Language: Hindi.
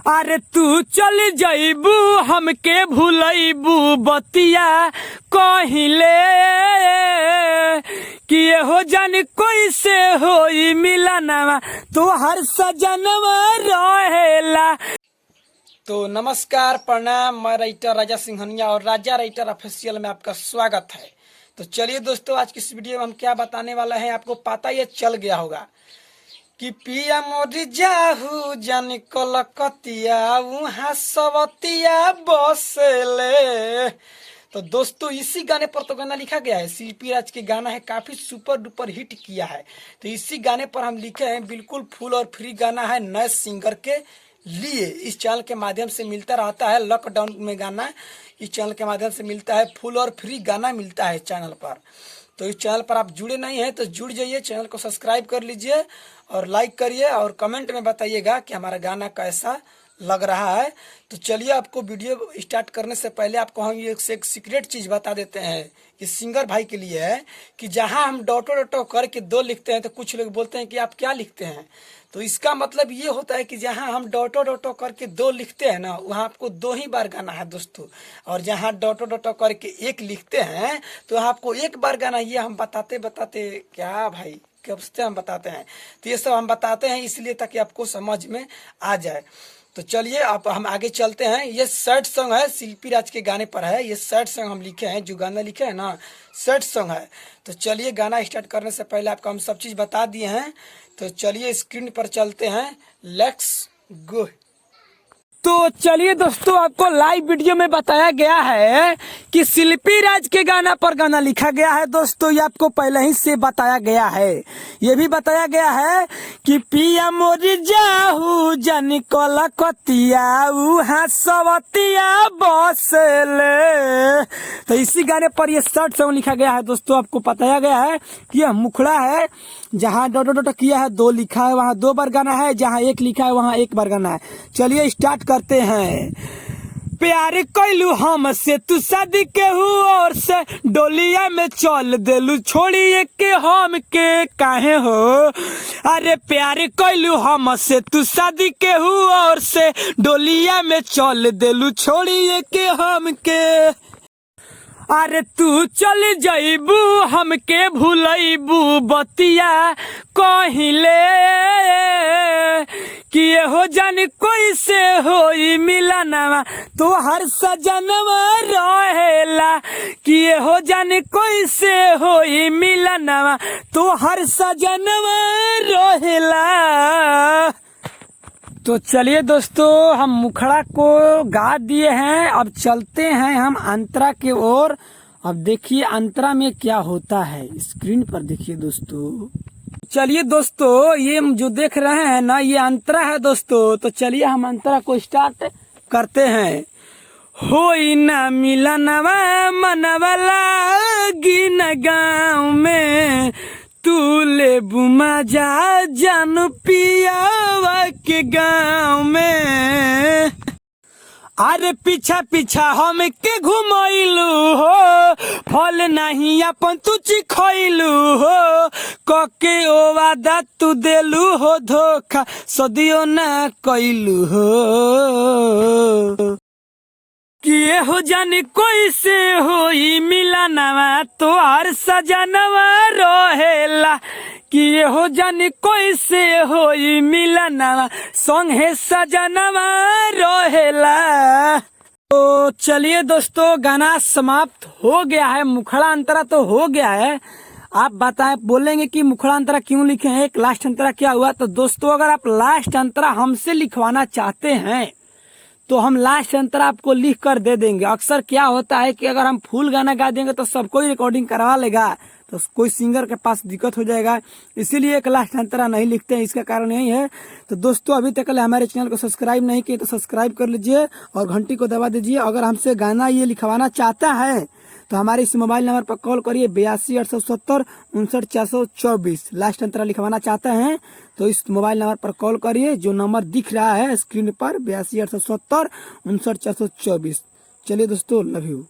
अरे तू चल जाइबू हमके भूलैबू बतिया कहिले कि हो जान कोई से होई मिलनवा तो हर सजनवा रहेला। तो नमस्कार प्रणाम, मैं राइटर राजा सिंघनिया और राजा राइटर ऑफिशियल में आपका स्वागत है। तो चलिए दोस्तों, आज की इस वीडियो में हम क्या बताने वाला है आपको पता ये चल गया होगा कि पिया मोदी जाहू जन कलकतिया वहाँ सवतिया बसले। तो दोस्तों इसी गाने पर तो गाना लिखा गया है, शिल्पी राज के गाना है, काफी सुपर डुपर हिट किया है। तो इसी गाने पर हम लिखे हैं, बिल्कुल फुल और फ्री गाना है नए सिंगर के लिए। इस चैनल के माध्यम से मिलता रहता है, लॉकडाउन में गाना इस चैनल के माध्यम से मिलता है, फुल और फ्री गाना मिलता है चैनल पर। तो इस चैनल पर आप जुड़े नहीं हैं तो जुड़ जाइए, चैनल को सब्सक्राइब कर लीजिए और लाइक करिए और कमेंट में बताइएगा कि हमारा गाना कैसा लग रहा है। तो चलिए, आपको वीडियो स्टार्ट करने से पहले आपको हम ये एक सीक्रेट चीज़ बता देते हैं। इस सिंगर भाई के लिए है कि जहां हम डॉटो करके दो लिखते हैं तो कुछ लोग बोलते हैं कि आप क्या लिखते हैं। तो इसका मतलब ये होता है कि जहां हम डॉटो करके दो लिखते हैं ना, वहां आपको दो ही बार गाना है दोस्तों। और जहां डॉटो करके एक लिखते हैं तो आपको एक बार गाना। ये हम बताते क्या भाई कब से हम बताते हैं, तो ये सब हम बताते हैं इसलिए ताकि आपको समझ में आ जाए। तो चलिए अब हम आगे चलते हैं। ये सैड सॉन्ग है, शिल्पी राज के गाने पर है। ये सैड सॉन्ग हम लिखे हैं, जो गाना लिखे हैं ना सैड सॉन्ग है। तो चलिए, गाना स्टार्ट करने से पहले आपको हम सब चीज़ बता दिए हैं। तो चलिए स्क्रीन पर चलते हैं, लेट्स गो। तो चलिए दोस्तों, आपको लाइव वीडियो में बताया गया है कि शिल्पी राज के गाना पर गाना लिखा गया है। दोस्तों ये आपको पहले ही से बताया गया है। ये भी बताया गया है कि पिया मोरी जाहू जन कलकतिया वहाँ सवतिया बसले। तो इसी गाने पर ये शॉर्ट सॉन्ग लिखा गया है। दोस्तों आपको बताया गया है कि यह मुखड़ा है, जहाँ डॉट किया है दो लिखा है वहाँ दो बार गाना है, जहाँ एक लिखा है वहाँ एक बार गाना है। चलिए स्टार्ट करते हैं। प्यार कैलू हमसे तू शादी के और से डोलिया में चल देलू छोड़िए के हम के काहे हो। अरे प्यार कैलू हमसे तू शादी के और से डोलिया में चल देलू छोड़िए के हम के। अरे तू चल जाइबू हमके भूलैबू बतिया कहिले कि हो जान कोई से होई मिलनवा तो हर सजनवा रहेला। कि हो जान कोई से होई मिलनवा तो हर सजनवा रहेला। तो चलिए दोस्तों, हम मुखड़ा को गा दिए हैं, अब चलते हैं हम अंतरा के ओर। अब देखिए अंतरा में क्या होता है, स्क्रीन पर देखिए दोस्तों। चलिए दोस्तों, ये जो देख रहे हैं ना ये अंतरा है दोस्तों। तो चलिए हम अंतरा को स्टार्ट करते हैं। होई ना मिलनवा मनवाला गिन गाँव में तू ले बुमा जा जानू पियावा के गाँव में। अरे पीछा पीछा हम के घुमैलू हो, फल नहीं अपन तू चिखैलू हो, कके ओ वादा तू देलू हो धोखा सदियो ना कैलू हो। कि हो जाने कोई से होई मिलनवा तो हर सजनवा रहेला। कि हो जाने कोई से होई मिलनवा संगे सजनवा रहेला। तो चलिए दोस्तों, गाना समाप्त हो गया है, मुखड़ा अंतरा तो हो गया है। आप बताएं, बोलेंगे कि मुखड़ा अंतरा क्यों लिखे हैं, एक लास्ट अंतरा क्या हुआ। तो दोस्तों अगर आप लास्ट अंतरा हमसे लिखवाना चाहते हैं तो हम लास्ट अंतरा आपको लिख कर दे देंगे। अक्सर क्या होता है कि अगर हम फुल गाना गा देंगे तो सबको ही रिकॉर्डिंग करवा लेगा, तो कोई सिंगर के पास दिक्कत हो जाएगा, इसीलिए एक लास्ट अंतरा नहीं लिखते हैं। इसका कारण यही है। तो दोस्तों अभी तक हमारे चैनल को सब्सक्राइब नहीं किए तो सब्सक्राइब कर लीजिए और घंटी को दबा दीजिए। अगर हमसे गाना ये लिखवाना चाहता है तो हमारे इस मोबाइल नंबर पर कॉल करिए 82 870 59 424। लास्ट अंतरा लिखवाना चाहते हैं तो इस मोबाइल नंबर पर कॉल करिए, जो नंबर दिख रहा है स्क्रीन पर 82 870 59 424। चलिए दोस्तों, लव यू।